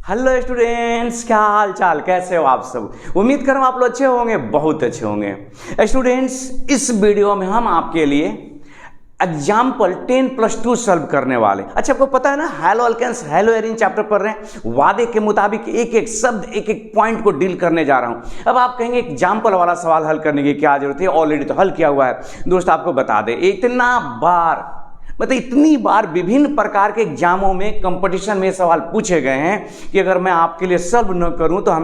Hello students, क्या हाल चाल, कैसे हो आप सब। उम्मीद कर रहा हूं आप लोग अच्छे होंगे, बहुत अच्छे होंगे। स्टूडेंट्स, इस वीडियो में हम आपके लिए एग्जाम्पल 10+2 सॉल्व करने वाले। अच्छा, आपको पता है ना, haloalkanes haloarenes chapter पढ़ रहे हैं। वादे के मुताबिक एक एक शब्द एक एक पॉइंट को डील करने जा रहा हूं। अब आप कहेंगे एग्जाम्पल वाला सवाल हल करने की क्या जरूरत है, ऑलरेडी तो हल किया हुआ है। दोस्त आपको बता दे, इतना बार मतलब इतनी बार विभिन्न प्रकार के एग्जामों में कंपटीशन में सवाल पूछे गए हैं कि अगर मैं आपके लिए सॉल्व न करूं तो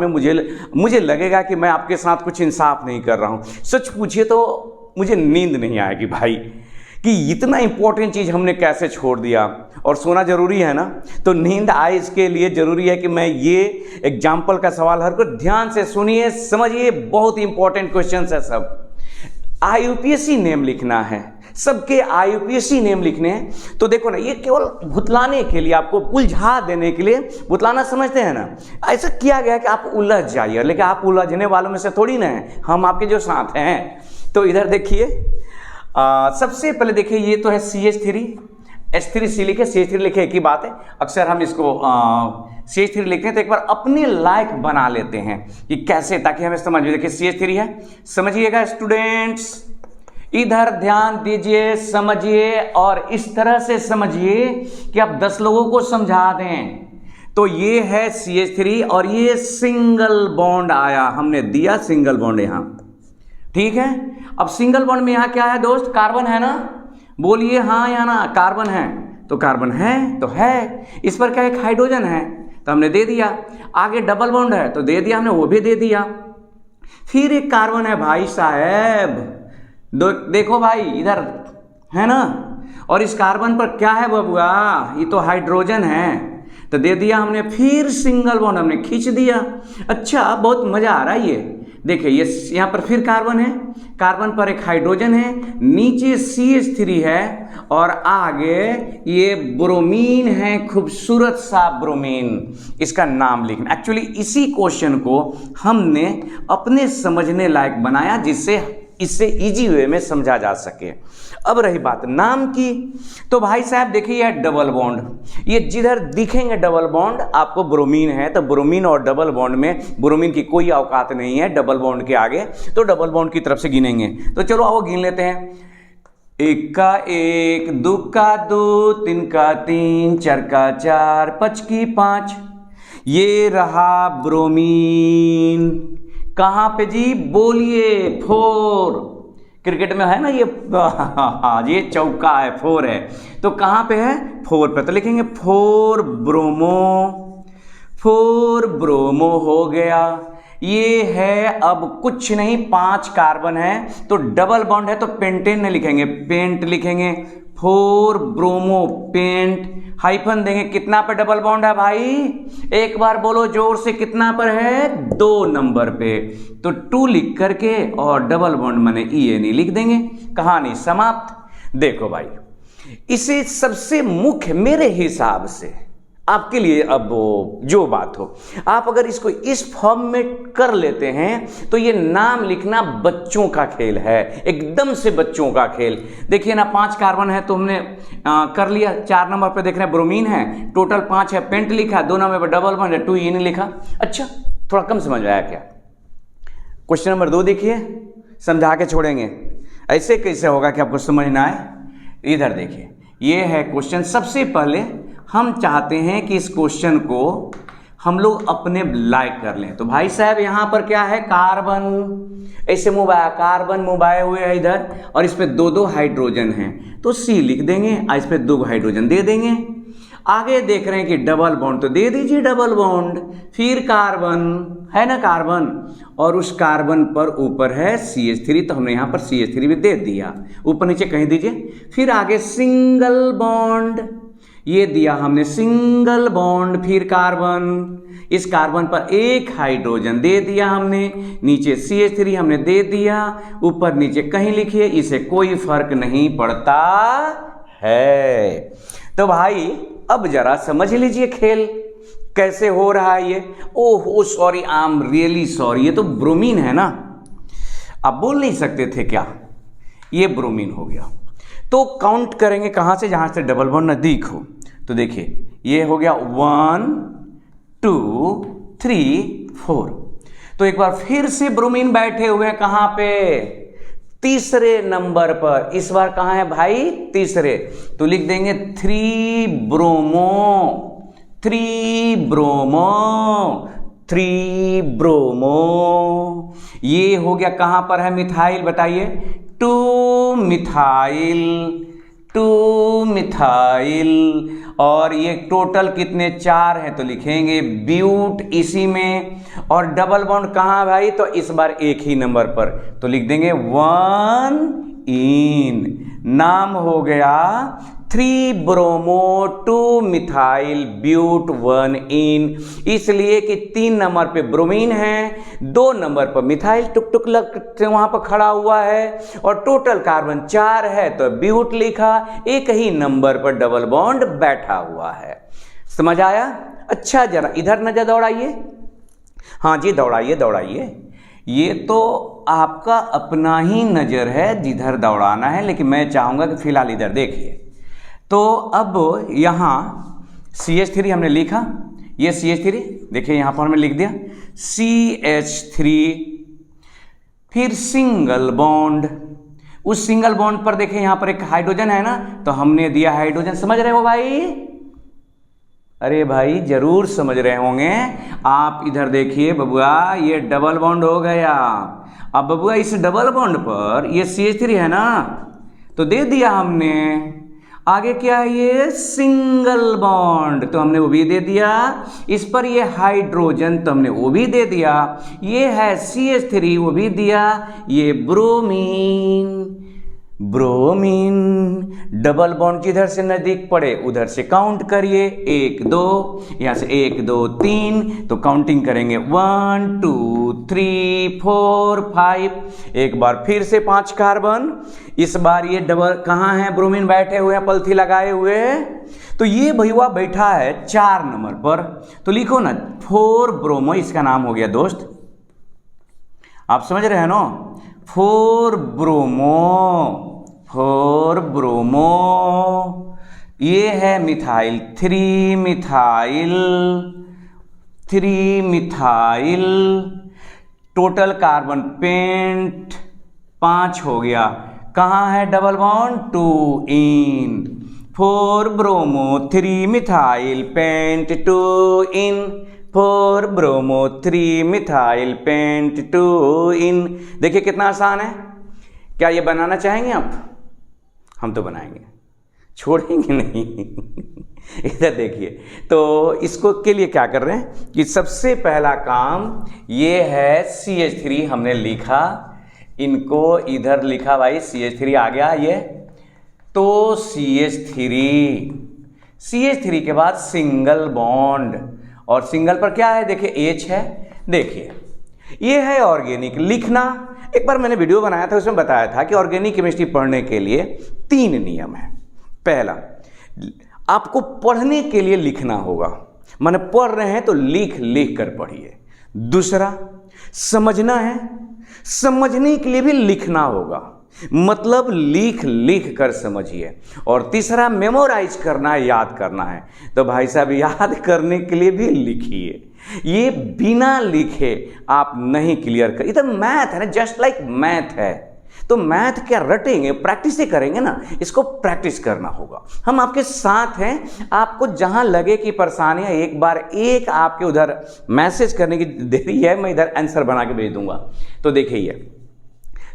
मुझे लगेगा कि मैं आपके साथ कुछ इंसाफ नहीं कर रहा हूं। सच पूछिए तो मुझे नींद नहीं आएगी भाई, कि इतना इंपॉर्टेंट चीज हमने कैसे छोड़ दिया। और सोना जरूरी है ना, तो नींद आए इसके लिए जरूरी है कि मैं ये एग्जाम्पल का सवाल हर को ध्यान से सुनिए, समझिए, बहुत इंपॉर्टेंट क्वेश्चन है सब। IUPAC नेम लिखना है, सबके IUPAC नेम लिखने हैं। तो देखो ना, ये केवल भुतलाने के लिए, आपको उलझा देने के लिए, भुतलाना समझते हैं ना, ऐसा किया गया कि आप उलझ जाइए, लेकिन आप उलझने वालों में से थोड़ी ना है, हम आपके जो साथ हैं। तो इधर देखिए, सबसे पहले देखिए, ये तो है CH3, H3C लिखे, CH3 लिखे, एक ही बात है। अक्सर हम इसको CH3 लिखते हैं, तो एक बार अपने लायक बना लेते हैं कि कैसे, ताकि हमें समझ में। देखिए CH3 है, समझिएगा स्टूडेंट्स, इधर ध्यान दीजिए, समझिए, और इस तरह से समझिए कि आप 10 लोगों को समझा दें। तो ये है CH3 और ये सिंगल बॉन्ड आया, हमने दिया सिंगल बॉन्ड यहां, ठीक है। अब सिंगल बॉन्ड में यहां क्या है दोस्त, कार्बन है ना, बोलिए हाँ या ना, कार्बन है तो कार्बन है तो है। इस पर क्या, एक हाइड्रोजन है तो हमने दे दिया। आगे डबल बॉन्ड है तो दे दिया हमने, वो भी दे दिया। फिर एक कार्बन है भाई साहब, देखो भाई इधर है ना, और इस कार्बन पर क्या है बबुआ, ये तो हाइड्रोजन है तो दे दिया हमने। फिर सिंगल बॉन्ड हमने खींच दिया। अच्छा, बहुत मजा आ रहा है ये। देखिए ये यहाँ पर फिर कार्बन है, कार्बन पर एक हाइड्रोजन है, नीचे CH3 है, और आगे ये ब्रोमीन है, खूबसूरत सा ब्रोमीन। इसका नाम लिखना। एक्चुअली इसी क्वेश्चन को हमने अपने समझने लायक बनाया, जिससे इससे इजी वे में समझा जा सके। अब रही बात नाम की, तो भाई साहब देखिए यह डबल बॉन्ड, ये जिधर दिखेंगे डबल बॉन्ड आपको ब्रोमीन है, तो ब्रोमीन और डबल बॉन्ड में ब्रोमीन की कोई औकात नहीं है डबल बॉन्ड के आगे, तो डबल बॉन्ड की तरफ से गिनेंगे। तो चलो आओ गिन लेते हैं। 1 का 1, 2 का 2, 3 का 3, 4 का 4, 5 की 5। ये रहा ब्रोमीन। कहां पे जी, बोलिए 4। क्रिकेट में है ना ये चौका है, 4 है, तो कहां पे है, 4 पे। तो लिखेंगे 4 ब्रोमो, 4 ब्रोमो हो गया। ये है अब कुछ नहीं, 5 कार्बन है, तो डबल बॉन्ड है तो पेंटेन नहीं लिखेंगे, पेंट लिखेंगे। 4 ब्रोमो पेंट, हाइफन देंगे। कितना पे डबल बॉन्ड है भाई, एक बार बोलो जोर से, कितना पर है, 2 नंबर पे। तो 2 लिख करके और डबल बॉन्ड माने ENE लिख देंगे, कहानी समाप्त। देखो भाई, इसे सबसे मुख्य मेरे हिसाब से आपके लिए, अब जो बात हो, आप अगर इसको इस फॉर्म में कर लेते हैं तो ये नाम लिखना बच्चों का खेल है, एकदम से बच्चों का खेल। देखिए ना, 5 कार्बन है तो हमने कर लिया। 4 नंबर पे देख रहे हैं ब्रोमीन है, टोटल 5 है, पेंट लिखा, 2 नंबर पे डबल बॉन्ड है, 2 ENE लिखा। अच्छा, थोड़ा कम समझ आया क्या। क्वेश्चन नंबर 2 देखिए, समझा के छोड़ेंगे, ऐसे कैसे होगा कि आपको समझ ना आए। इधर देखिए, ये है क्वेश्चन। सबसे पहले हम चाहते हैं कि इस क्वेश्चन को हम लोग अपने लायक कर लें। तो भाई साहब यहां पर क्या है, कार्बन ऐसे मुबाया, कार्बन मुबाए हुए है इधर, और इस पे 2-2 हाइड्रोजन हैं, तो C लिख देंगे, इस पे 2 हाइड्रोजन दे देंगे। आगे देख रहे हैं कि डबल बॉन्ड, तो दे दीजिए डबल बॉन्ड। फिर कार्बन है ना, कार्बन, और उस कार्बन पर ऊपर है CH3, तो हमने यहां पर CH3 भी दे दिया, ऊपर नीचे कहीं दीजिए। फिर आगे सिंगल बॉन्ड, ये दिया हमने सिंगल बॉन्ड। फिर कार्बन, इस कार्बन पर एक हाइड्रोजन दे दिया हमने, नीचे CH3 हमने दे दिया, ऊपर नीचे कहीं लिखिए, इसे कोई फर्क नहीं पड़ता है। तो भाई अब जरा समझ लीजिए खेल कैसे हो रहा है ये। Oh sorry, I am really sorry, ये तो ब्रोमीन है ना, आप बोल नहीं सकते थे क्या, ये ब्रोमीन हो गया। तो काउंट करेंगे कहां से, जहां से डबल बॉन्ड नजदीक हो। तो देखिए ये हो गया 1 2 3 4। तो एक बार फिर से ब्रोमीन बैठे हुए हैं कहां पे, तीसरे नंबर पर। इस बार कहां है भाई, तीसरे। तो लिख देंगे 3 ब्रोमो, 3 ब्रोमो, 3 ब्रोमो। ये हो गया कहां पर है मिथाइल, बताइए, 2 मिथाइल, 2 मिथाइल। और ये टोटल कितने, 4 हैं, तो लिखेंगे ब्यूट इसी में। और डबल बॉन्ड कहां भाई, तो इस बार एक ही नंबर पर, तो लिख देंगे 1 इन। नाम हो गया 3 ब्रोमो 2 मिथाइल ब्यूट 1 इन। इसलिए कि 3 नंबर पे ब्रोमीन है, 2 नंबर पर मिथाइल टुक टुक लग वहां पर खड़ा हुआ है, और टोटल कार्बन 4 है, तो ब्यूट लिखा। एक ही नंबर पर डबल बॉन्ड बैठा हुआ है। समझ आया? अच्छा, जरा इधर नजर दौड़ाइए। हाँ जी, दौड़ाइए दौड़ाइए। ये तो आपका अपना ही नजर है जिधर दौड़ाना है, लेकिन मैं चाहूंगा कि फिलहाल इधर देखिए। तो अब यहां CH3 हमने लिखा, ये CH3 देखिए यहां पर हमने लिख दिया CH3, फिर सिंगल बॉन्ड। उस सिंगल बॉन्ड पर देखिए यहां पर एक हाइड्रोजन है ना, तो हमने दिया हाइड्रोजन। समझ रहे हो भाई? अरे भाई जरूर समझ रहे होंगे आप। इधर देखिए बबुआ, ये डबल बॉन्ड हो गया। अब बबुआ इस डबल बॉन्ड पर ये CH3 है ना, तो दे दिया हमने। आगे क्या है, ये सिंगल बॉन्ड, तो हमने वो भी दे दिया। इस पर ये हाइड्रोजन, तो हमने वो भी दे दिया। ये है CH3, वो भी दिया। ये ब्रोमीन, ब्रोमीन। डबल बॉन्ड जिधर से नजदीक पड़े उधर से काउंट करिए, 1 2, यहां से 1 2 3, तो काउंटिंग करेंगे 1 2 3 4 5। एक बार फिर से 5 कार्बन। इस बार ये डबल कहां है, ब्रोमीन बैठे हुए हैं पलथी लगाए हुए। तो ये भैया बैठा है 4 नंबर पर, तो लिखो ना 4 ब्रोमो, इसका नाम हो गया दोस्त। आप समझ रहे हैं ना, 4 ब्रोमो, 4 ब्रोमो। ये है methyl, 3 methyl, 3 methyl. Total carbon pent 5 हो गया। कहाँ है double bond, 2 ene. 4 bromo 3 methyl pent 2 ene, 4 bromo 3 methyl pent 2 ene. देखिए कितना आसान है। क्या ये बनाना चाहेंगे आप? हम तो बनाएंगे, छोड़ेंगे नहीं। इधर देखिए, तो इसको के लिए क्या कर रहे हैं कि सबसे पहला काम ये है CH3 हमने लिखा, इनको इधर लिखा भाई, CH3 आ गया ये। तो CH3 के बाद सिंगल बॉन्ड, और सिंगल पर क्या है देखिए H है। देखिए ये है ऑर्गेनिक। लिखना, एक बार मैंने वीडियो बनाया था, उसमें बताया था कि ऑर्गेनिक केमिस्ट्री पढ़ने के लिए 3 नियम है। पहला, आपको पढ़ने के लिए लिखना होगा, माने पढ़ रहे हैं तो लिख लिख कर पढ़िए। दूसरा, समझना है, समझने के लिए भी लिखना होगा, मतलब लिख लिख कर समझिए। और तीसरा, मेमोराइज करना है, याद करना है, तो भाई साहब याद करने के लिए भी लिखिए। ये बिना लिखे आप नहीं क्लियर कर। इधर मैथ है ना, जस्ट लाइक मैथ है, तो मैथ क्या रटेंगे, प्रैक्टिस ही करेंगे ना, इसको प्रैक्टिस करना होगा। हम आपके साथ हैं। आपको जहां लगे कि परेशानी है, एक बार एक आपके उधर मैसेज करने की देरी है, मैं इधर आंसर बना के भेज दूंगा। तो देखिए,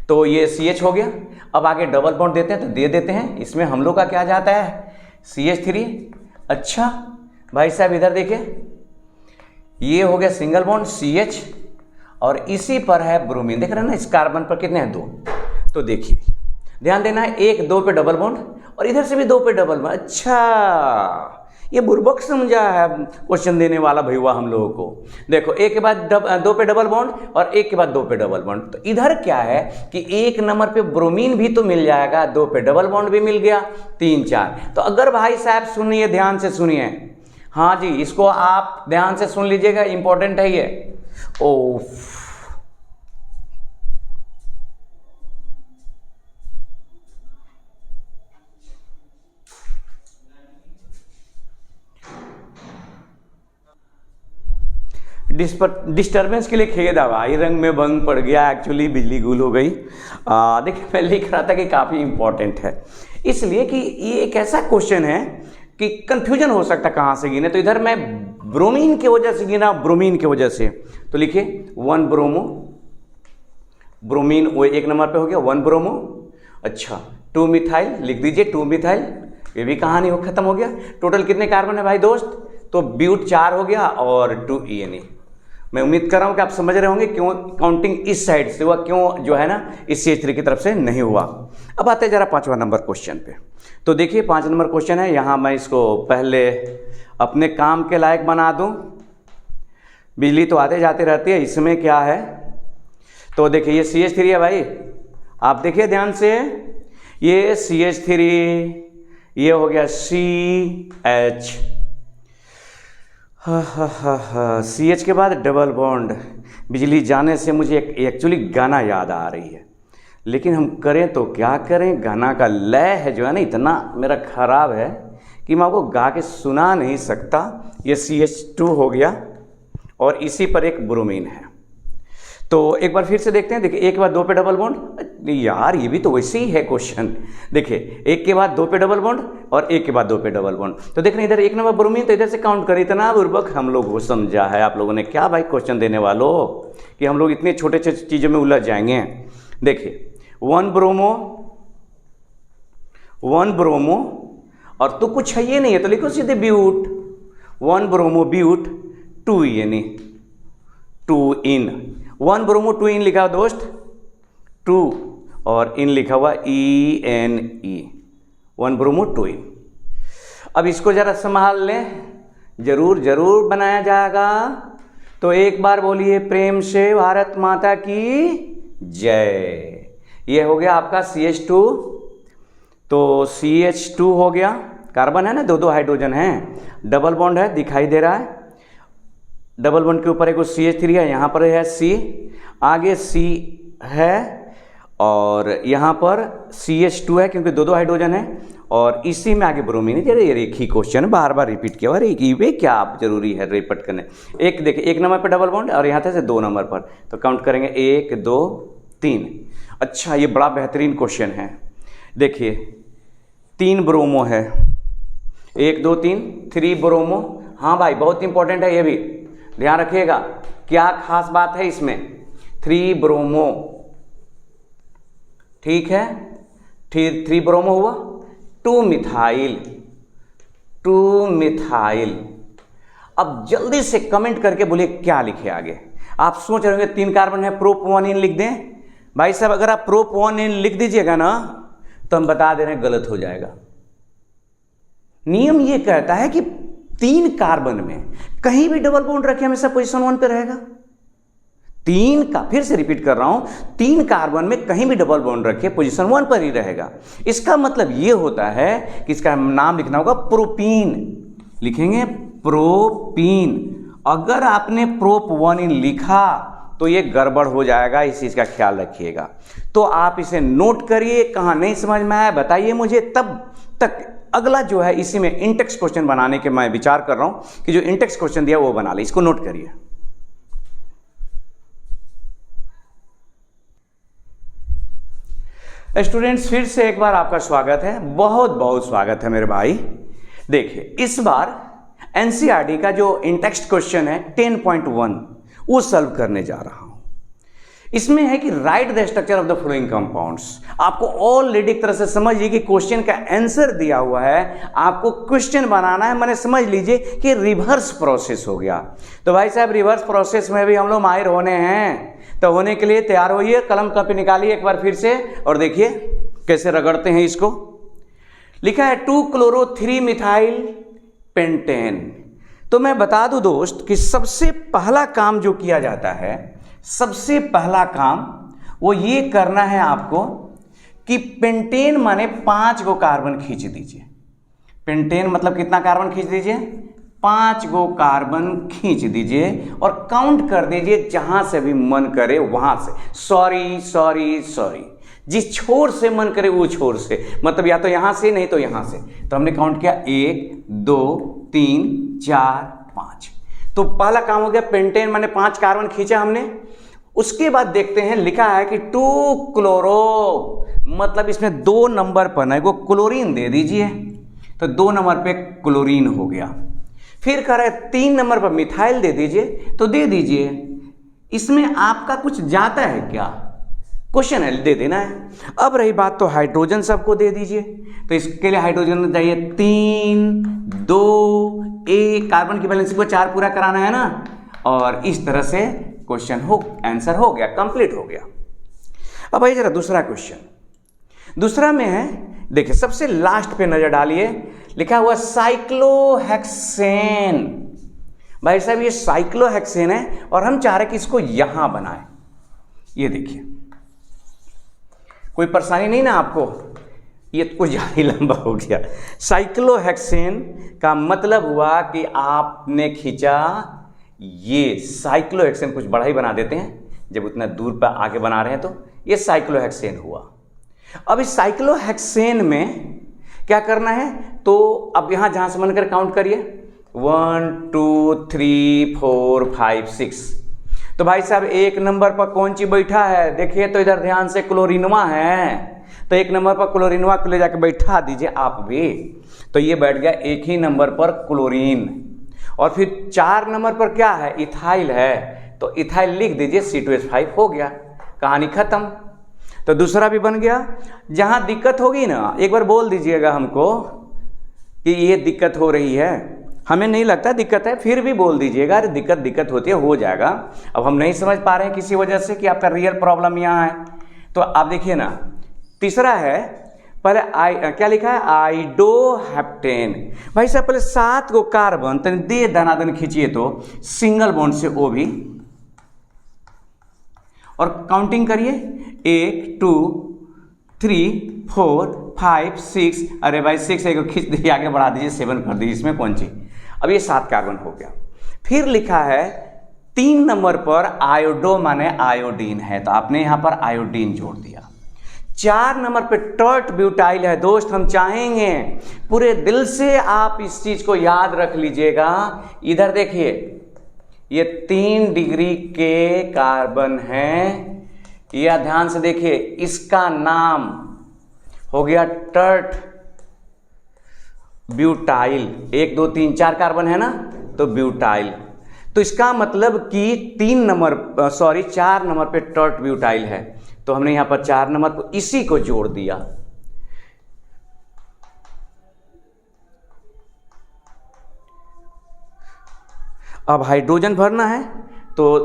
तो ये CH हो गया। अब आगे डबल बॉन्ड देते हैं, तो दे देते हैं। इसमें हम लोग का क्या जाता है, CH3। अच्छा भाई साहब इधर देखिए, ये हो गया सिंगल बॉन्ड CH, और इसी पर है ब्रोमीन। देख रहे हैं ना, इस कार्बन पर कितने हैं, 2। तो देखिए ध्यान देना है, 1 2 पे डबल बॉन्ड, और इधर से भी 2 पे डबल बॉन्ड। अच्छा, ये बुर्बक समझा है क्वेश्चन देने वाला भैया हम लोगों को। देखो, 1 के बाद 2 पे डबल बॉन्ड, और 1 के बाद 2 पे डबल बॉन्ड। तो इधर क्या है कि 1 नंबर पे ब्रोमीन भी तो मिल जाएगा, 2 पे डबल बॉन्ड भी मिल गया, 3 4। तो अगर भाई साहब सुनिए, ध्यान से सुनिए, हाँ जी, इसको आप ध्यान से सुन लीजिएगा, इंपॉर्टेंट है ये। ओफ, डिस्टर्बेंस के लिए खेद है भाई, रंग में भंग पड़ गया, एक्चुअली बिजली गुल हो गई। देखिए मैं लिख रहा था कि काफ़ी इंपॉर्टेंट है, इसलिए कि ये एक ऐसा क्वेश्चन है कि कंफ्यूजन हो सकता है कहाँ से गिने। तो इधर मैं ब्रोमीन की वजह से गिना, ब्रोमीन की वजह से, तो लिखिए 1 ब्रोमो, ब्रोमीन वो 1 नंबर पे हो गया 1 ब्रोमो। अच्छा 2 मिथाइल लिख दीजिए, 2 मिथाइल, ये भी कहानी हो खत्म हो गया। टोटल कितने कार्बन है भाई दोस्त, तो ब्यूट 4 हो गया और 2 ENA। मैं उम्मीद कर रहा हूँ कि आप समझ रहे होंगे क्यों काउंटिंग इस साइड से हुआ, क्यों जो है ना इस CH3 की तरफ से नहीं हुआ। अब आते हैं जरा 5वां नंबर क्वेश्चन पे। तो देखिए 5 नंबर क्वेश्चन है, यहाँ मैं इसको पहले अपने काम के लायक बना दूँ। बिजली तो आते जाते रहती है, इसमें क्या है, तो देखिए ये CH3 है भाई, आप देखिए ध्यान से, ये CH3, ये हो गया CH, CH के बाद डबल बॉन्ड। बिजली जाने से मुझे एक्चुअली गाना याद आ रही है, लेकिन हम करें तो क्या करें, गाना का लय है जो है ना इतना मेरा खराब है कि मैं आपको गा के सुना नहीं सकता। ये CH2 हो गया और इसी पर एक ब्रोमीन है। तो एक बार फिर से देखते हैं, देखिए 1 के बाद 2 पे डबल बॉन्ड, यार ये भी तो वैसे ही है क्वेश्चन। देखिए 1 के बाद 2 पे डबल बॉन्ड और 1 के बाद 2 पे डबल बॉन्ड, तो देख रहे हैं इधर 1 नंबर ब्रोमीन, तो इधर से काउंट करें। इतना बुर्बक हम लोग को समझा है आप लोगों ने, क्या भाई क्वेश्चन देने वालों कि हम लोग इतने छोटे छोटे चीज़ों में उलझ जाएंगे। देखिए 1 ब्रोमो, 1 ब्रोमो, और तो कुछ है ये नहीं है तो लिखो सीधे but, 1 bromo but 2 ENA, 2 ene, 1 bromo 2 ene लिखा दोस्त, 2 और इन लिखा हुआ ENE, 1 ब्रोमो 2 इन। अब इसको जरा संभाल लें, जरूर जरूर बनाया जाएगा। तो एक बार बोलिए प्रेम से भारत माता की जय। ये हो गया आपका CH2, तो CH2 हो गया, कार्बन है ना, 2 हाइड्रोजन है, डबल बॉन्ड है दिखाई दे रहा है, डबल बॉन्ड के ऊपर एक CH3 है, यहाँ पर है C, आगे C है और यहाँ पर CH2 है क्योंकि 2 हाइड्रोजन है, और इसी में आगे ब्रोमीन है। ये एक ही क्वेश्चन बार बार रिपीट किया, और एक ही वे क्या आप जरूरी है रिपीट करने। एक देखिए 1 नंबर पर डबल बॉन्ड और यहाँ से 2 नंबर पर, तो काउंट करेंगे 1 2 3। अच्छा ये बड़ा बेहतरीन क्वेश्चन है, देखिए 3 ब्रोमो है, 1 2 3, 3 ब्रोमो। हाँ भाई बहुत इंपॉर्टेंट है, ये भी ध्यान रखिएगा, क्या खास बात है इसमें, 3 ब्रोमो, ठीक है, 3 ब्रोमो हुआ, 2 मिथाइल, 2 मिथाइल। अब जल्दी से कमेंट करके बोलिए क्या लिखे आगे। आप सोच रहे होंगे 3 कार्बन है, प्रोप 1 इन लिख दें। भाई साहब अगर आप प्रोप 1 इन लिख दीजिएगा ना तो हम बता दे रहे हैं गलत हो जाएगा। नियम ये कहता है कि 3 कार्बन में कहीं भी डबल बॉन्ड रखे हमेशा पोजीशन 1 पे रहेगा। 3 का, फिर से रिपीट कर रहा हूं, 3 कार्बन में कहीं भी डबल बॉन्ड रखे पोजीशन 1 पर ही रहेगा। इसका मतलब ये होता है कि इसका नाम लिखना होगा प्रोपीन, लिखेंगे प्रोपीन। अगर आपने प्रोप 1 इन लिखा तो ये गड़बड़ हो जाएगा, इस चीज का ख्याल रखिएगा। तो आप इसे नोट करिए, कहाँ नहीं समझ में आया बताइए मुझे, तब तक अगला जो है इसी में इंटेक्स क्वेश्चन बनाने के मैं विचार कर रहा हूं कि जो इंटेक्स क्वेश्चन दिया वो बना ले, इसको नोट करिए। स्टूडेंट्स फिर से एक बार आपका स्वागत है, बहुत बहुत स्वागत है मेरे भाई। देखिए इस बार एनसीईआरटी का जो इंटेक्स्ट क्वेश्चन है 10.1 वो सॉल्व करने जा रहा हूं। इसमें है कि right the structure of the following compounds. आपको ऑलरेडी एक तरह से समझिए कि क्वेश्चन का आंसर दिया हुआ है, आपको क्वेश्चन बनाना है, मैंने समझ लीजिए कि रिवर्स प्रोसेस हो गया। तो भाई साहब रिवर्स प्रोसेस में भी हम लोग माहिर होने हैं, तो होने के लिए तैयार होइए, कलम कॉपी निकालिए एक बार फिर से और देखिए कैसे रगड़ते हैं इसको। लिखा है 2 क्लोरो 3 मिथाइल पेंटेन। तो मैं बता दूं दोस्त कि सबसे पहला काम जो किया जाता है, सबसे पहला काम वो ये करना है आपको कि पेंटेन माने 5 गो कार्बन खींच दीजिए। पेंटेन मतलब कितना कार्बन खींच दीजिए, 5 गो कार्बन खींच दीजिए और काउंट कर दीजिए जहां से भी मन करे वहां से। सॉरी, जिस छोर से मन करे वो छोर से, मतलब या तो यहां से नहीं तो यहां से। तो हमने काउंट किया 1 2 3 4 5। तो पहला काम हो गया पेंटेन, माने 5 कार्बन खींचा हमने। उसके बाद देखते हैं लिखा है कि 2 क्लोरो, मतलब इसमें 2 नंबर पर ना, वो क्लोरीन दे दीजिए, तो 2 नंबर पे क्लोरीन हो गया। फिर कह रहा है 3 नंबर पर मिथाइल दे दीजिए, तो दे दीजिए। इसमें आपका कुछ जाता है क्या? क्वेश्चन है, दे देना है। अब रही बात तो हाइड्रोजन सबको दे दीजिए, तो इसके लिए हाइड्रोजन चाहिए 3, 2, 1, कार्बन की वैलेंसी को 4 पूरा कराना है ना, और इस तरह से क्वेश्चन आंसर हो गया, कंप्लीट हो गया। अब आइए जरा दूसरा क्वेश्चन। दूसरा में है, देखिए सबसे लास्ट पे नजर डालिए, लिखा हुआ साइक्लोहेक्सेन। भाई साहब ये साइक्लोहेक्सेन है और हम चाह रहे हैं कि इसको यहां बनाए। ये देखिए, कोई परेशानी नहीं ना आपको? ये कुछ ज्यादा ही लंबा हो गया। साइक्लोहेक्सेन का मतलब हुआ कि आपने खींचा ये साइक्लोहेक्सेन, कुछ बड़ा ही बना देते हैं जब उतना दूर पर आगे बना रहे हैं, तो ये साइक्लोहेक्सेन हुआ। अब इस साइक्लोहेक्सेन में क्या करना है, तो अब यहां जहां से बनकर काउंट करिए, 1 2 3 4 5 6। तो भाई साहब 1 नंबर पर कौन सी बैठा है? देखिए तो इधर ध्यान से, क्लोरीनवा है, तो 1 नंबर पर क्लोरीनवा को ले जाकर बैठा दीजिए आप भी, तो ये बैठ गया 1 ही नंबर पर क्लोरीन। और फिर 4 नंबर पर क्या है? इथाइल है, तो इथाइल लिख दीजिए, C2H5 हो गया, कहानी खत्म। तो दूसरा भी बन गया। जहां दिक्कत होगी ना, एक बार बोल दीजिएगा हमको कि ये दिक्कत हो रही है, हमें नहीं लगता दिक्कत है, फिर भी बोल दीजिएगा अरे दिक्कत होती है, हो जाएगा। अब हम नहीं समझ पा रहे हैं किसी वजह से कि आपका रियल प्रॉब्लम यहाँ है, तो आप देखिए ना। तीसरा है, पहले क्या लिखा है? आइडोहेप्टेन। भाई साहब पहले 7 को कार्बन तन दे दनादन खींचिए, तो सिंगल बॉन्ड से ओ भी, और काउंटिंग करिए, 1 2 3 4 5 6। अरे भाई 6 को खींच दीजिए, आगे बढ़ा दीजिए, 7 कर दीजिए, इसमें कौन सी? अब ये 7 कार्बन हो गया। फिर लिखा है 3 नंबर पर आयोडो, माने आयोडीन है, तो आपने यहां पर आयोडीन जोड़ दिया। 4 नंबर पे टर्ट ब्यूटाइल है। दोस्त हम चाहेंगे पूरे दिल से आप इस चीज को याद रख लीजिएगा। इधर देखिए, ये 3 डिग्री के कार्बन हैं, या ध्यान से देखिए, इसका नाम हो गया टर्ट ब्यूटाइल। 1 2 3 4 कार्बन है ना, तो ब्यूटाइल। तो इसका मतलब कि 4 नंबर पे टर्ट ब्यूटाइल है, तो हमने यहां पर 4 नंबर को इसी को जोड़ दिया। अब हाइड्रोजन भरना है, तो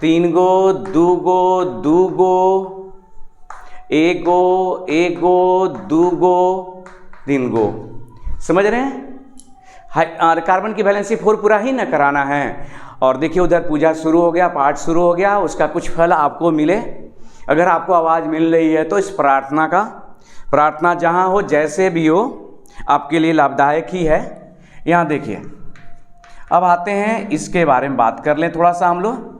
3 गो 2 गो 2 गो 1 गो 1 गो 2 गो 3 गो, समझ रहे हैं? कार्बन की वैलेंसी 4 पूरा ही ना कराना है। और देखिए उधर पूजा शुरू हो गया, पाठ शुरू हो गया, उसका कुछ फल आपको मिले। अगर आपको आवाज़ मिल रही है तो इस प्रार्थना जहाँ हो, जैसे भी हो, आपके लिए लाभदायक ही है। यहाँ देखिए, अब आते हैं इसके बारे में बात कर लें थोड़ा सा हम लोग।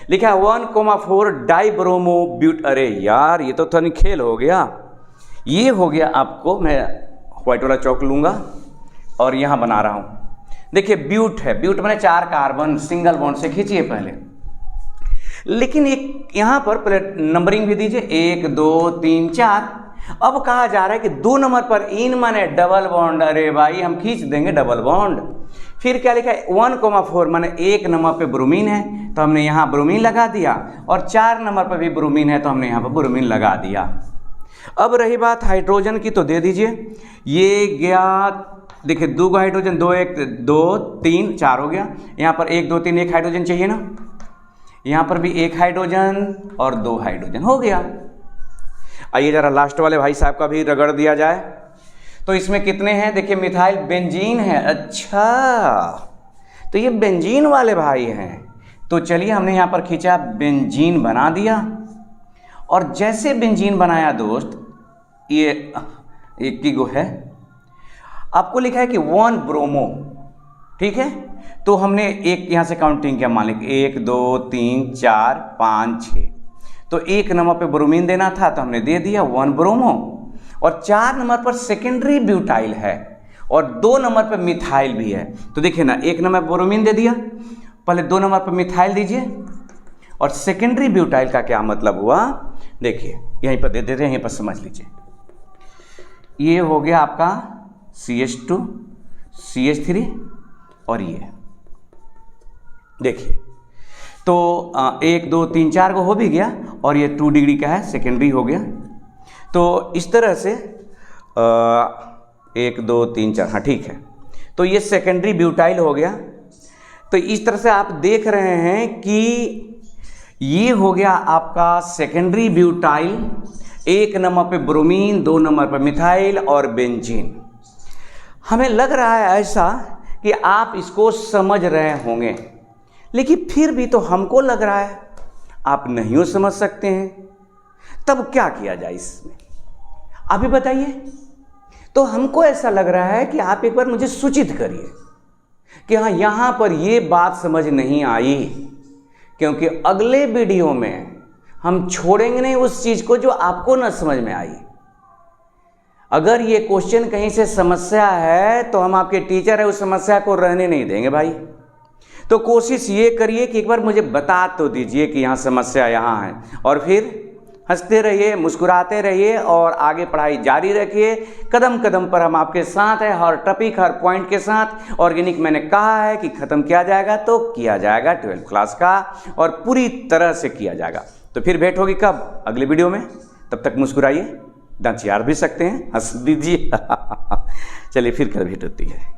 लिखा है 1,4 डाइब्रोमो ब्यूट। अरे यार ये तो थोड़ा खेल हो गया। ये हो गया आपको, मैं व्हाइट वाला चौक लूँगा और यहाँ बना रहा हूँ। देखिए ब्यूट है, ब्यूट मैंने 4 कार्बन सिंगल बॉन्ड से खींचिए पहले, लेकिन एक यहाँ पर पहले नंबरिंग भी दीजिए, 1 2 3 4। अब कहा जा रहा है कि 2 नंबर पर इन माने डबल बॉन्ड। अरे भाई हम खींच देंगे डबल बॉन्ड। फिर क्या लिखा है 1,4 माने 1 नंबर पे ब्रोमीन है, तो हमने यहाँ ब्रोमीन लगा दिया, और 4 नंबर पर भी ब्रोमीन है, तो हमने यहाँ पर ब्रोमीन लगा दिया। अब रही बात हाइड्रोजन की, तो दे दीजिए। ये गया, देखिए 2 गो हाइड्रोजन, 2 1 2 3 4 हो गया। यहाँ पर 1 2 3 1 हाइड्रोजन चाहिए ना, यहाँ पर भी 1 हाइड्रोजन और 2 हाइड्रोजन हो गया। आइए जरा लास्ट वाले भाई साहब का भी रगड़ दिया जाए। तो इसमें कितने हैं? देखिए मिथाइल बेंजीन है। अच्छा, तो ये बेंजीन वाले भाई हैं। तो चलिए हमने यहाँ पर खींचा, बेंजीन बना दिया। और जैसे बेंजीन बनाया दोस्त, ये 1 की गो है, आपको लिखा है कि 1 ब्रोमो, ठीक है। तो हमने एक यहाँ से काउंटिंग किया, मान लीजिए 1 2 3 4 5 6। तो 1 नंबर पे ब्रोमीन देना था, तो हमने दे दिया 1 ब्रोमो। और 4 नंबर पर सेकेंडरी ब्यूटाइल है, और 2 नंबर पर मिथाइल भी है। तो देखिए ना, 1 नंबर ब्रोमीन दे दिया, पहले 2 नंबर पर मिथाइल दीजिए, और सेकेंडरी ब्यूटाइल का क्या मतलब हुआ, देखिए यहीं पर दे देते हैं, यहीं पर समझ लीजिए। ये हो गया आपका CH2 CH3 और ये देखिए, तो 1 2 3 4 को हो भी गया, और ये 2 डिग्री का है, सेकेंडरी हो गया। तो इस तरह से 1 2 3 4, हाँ ठीक है, तो ये सेकेंडरी ब्यूटाइल हो गया। तो इस तरह से आप देख रहे हैं कि ये हो गया आपका सेकेंडरी ब्यूटाइल, 1 नंबर पे ब्रोमीन, 2 नंबर पे मिथाइल और बेंजीन। हमें लग रहा है ऐसा कि आप इसको समझ रहे होंगे, लेकिन फिर भी तो हमको लग रहा है आप नहीं हो समझ सकते हैं। तब क्या किया जाए इसमें, आप ही बताइए। तो हमको ऐसा लग रहा है कि आप एक बार मुझे सूचित करिए कि हाँ यहां पर ये बात समझ नहीं आई, क्योंकि अगले वीडियो में हम छोड़ेंगे नहीं उस चीज को जो आपको न समझ में आई। अगर ये क्वेश्चन कहीं से समस्या है तो हम आपके टीचर है, उस समस्या को रहने नहीं देंगे भाई। तो कोशिश ये करिए कि एक बार मुझे बता तो दीजिए कि यहाँ समस्या यहाँ है, और फिर हंसते रहिए, मुस्कुराते रहिए और आगे पढ़ाई जारी रखिए। कदम कदम पर हम आपके साथ हैं, हर टॉपिक हर पॉइंट के साथ। ऑर्गेनिक मैंने कहा है कि ख़त्म किया जाएगा तो किया जाएगा 12th क्लास का, और पूरी तरह से किया जाएगा। तो फिर भेंट होगी कब, अगले वीडियो में। तब तक मुस्कुराइए, दांत चियार भी सकते हैं, हंस दीजिए। चलिए फिर कल भेंट होती है।